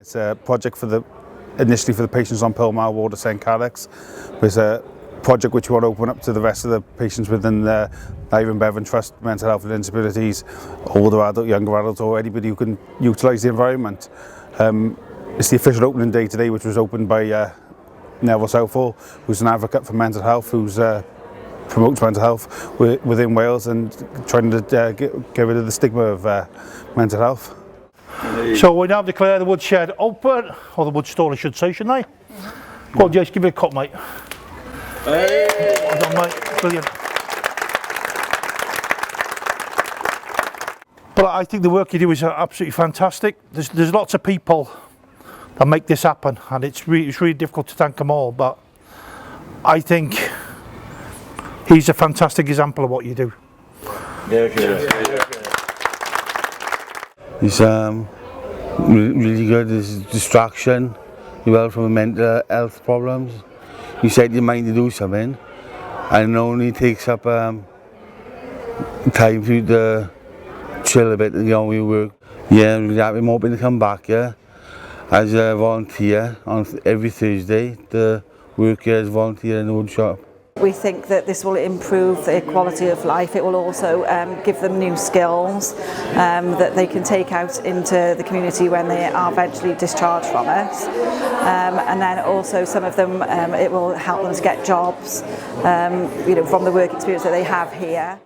It's a project initially for the patients on Pall Mall Ward at Sain Cadog. It's a project which we want to open up to the rest of the patients within the Arwr Bevan Trust, mental health and disabilities, older adult, younger adults, or anybody who can utilise the environment. It's the official opening day today, which was opened by Neville Southall, who's an advocate for mental health, who's promotes mental health within Wales and trying to get rid of the stigma of mental health. So we now declare the woodshed open, or the wood stall I should say, shouldn't I? Go on, Jace, give me a cut, mate. Hey. Well done, mate. Brilliant. But I think the work you do is absolutely fantastic. There's lots of people that make this happen, and it's really difficult to thank them all, but I think he's a fantastic example of what you do. He's really good. There's distraction, well, from mental health problems. You set your mind to do something, and it only takes up time for you to chill a bit, you know, you work. Yeah, I'm hoping to come back here as a volunteer on every Thursday to work here as a volunteer in the wood shop. We think that this will improve their quality of life. It will also give them new skills that they can take out into the community when they are eventually discharged from us. And then also some of them, it will help them to get jobs, you know, from the work experience that they have here.